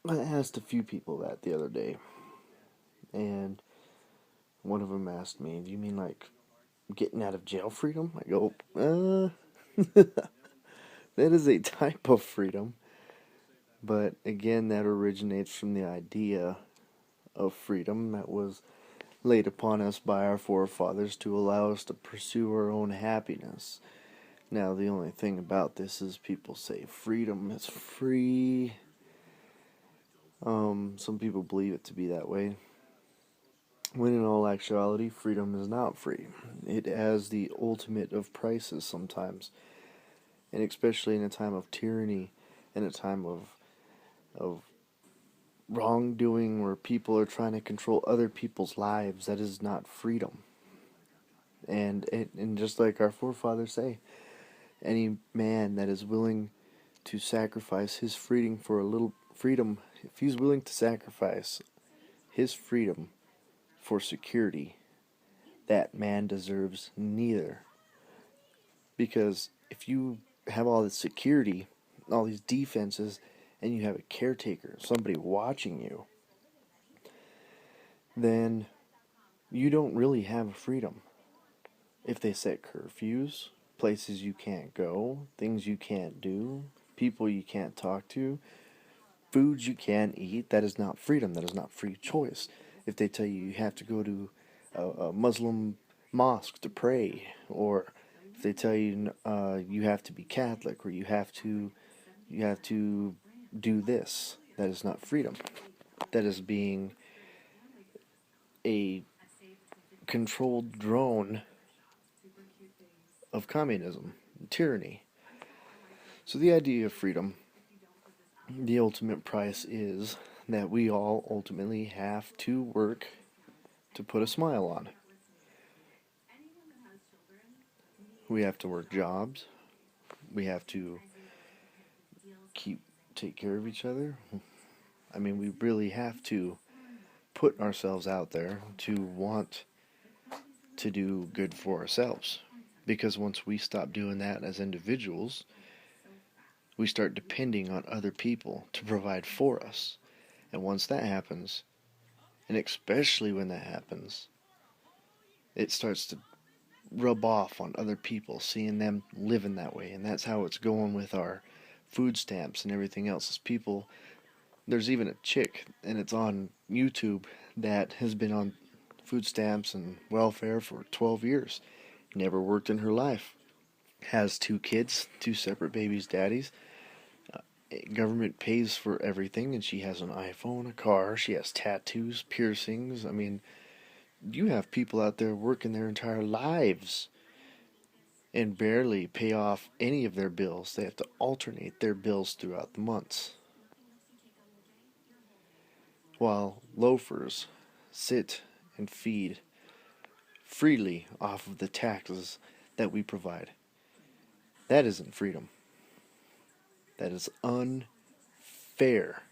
I asked a few people that the other day, and one of them asked me, "Do you mean like getting out of jail freedom?" I go, that is a type of freedom, but again, that originates from the idea of freedom that was laid upon us by our forefathers to allow us to pursue our own happiness. Now, the only thing about this is people say freedom is free. Some people believe it to be that way, when in all actuality, freedom is not free. It has the ultimate of prices sometimes, and especially in a time of tyranny, in a time of wrongdoing where people are trying to control other people's lives. That is not freedom. And just like our forefathers say, any man that is willing to sacrifice his freedom for a little freedom, if he's willing to sacrifice his freedom for security, that man deserves neither. Because if you have all this security, all these defenses, and you have a caretaker, somebody watching you, then you don't really have freedom. If they set curfews, places you can't go, things you can't do, people you can't talk to, foods you can't eat, that is not freedom. That is not free choice. If they tell you you have to go to a Muslim mosque to pray, or if they tell you you have to be Catholic, or you have to do this, that is not freedom. That is being a controlled drone of communism, tyranny. So the idea of freedom, the ultimate price is that we all ultimately have to work to put a smile on. We have to work jobs. We have to take care of each other. I mean, we really have to put ourselves out there to want to do good for ourselves. Because once we stop doing that as individuals, we start depending on other people to provide for us. And once that happens, and especially when that happens, it starts to rub off on other people, seeing them living that way. And that's how it's going with our food stamps and everything else. Is people, there's even a chick, and it's on YouTube, that has been on food stamps and welfare for 12 years. Never worked in her life. Has 2 kids, 2 separate babies' daddies. Government pays for everything, and she has an iPhone, a car, she has tattoos, piercings. I mean, you have people out there working their entire lives and barely pay off any of their bills. They have to alternate their bills throughout the months. While loafers sit and feed freely off of the taxes that we provide. That isn't freedom. That is unfair.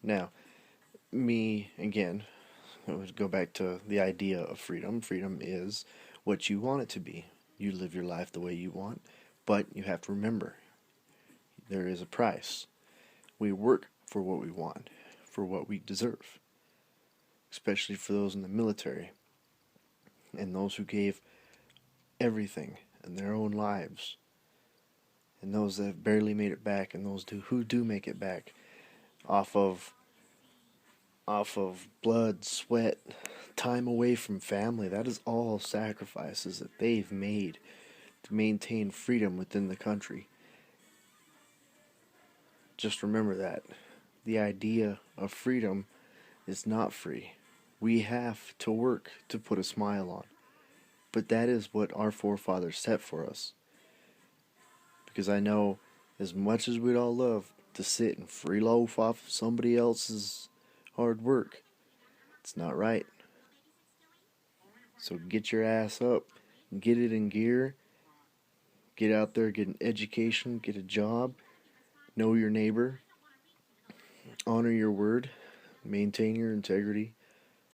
Now, me, again, I would go back to the idea of freedom. Freedom is what you want it to be. You live your life the way you want, but you have to remember there is a price. We work for what we want, for what we deserve, especially for those in the military and those who gave everything in their own lives, and those that have barely made it back, and those who do make it back off of blood, sweat, time away from family. That is all sacrifices that they've made to maintain freedom within the country. Just remember that. The idea of freedom is not free. We have to work to put a smile on. But that is what our forefathers set for us. Because I know, as much as we'd all love to sit and free loaf off of somebody else's hard work, it's not right. So get your ass up, get it in gear, get out there, get an education, get a job, know your neighbor, honor your word, maintain your integrity,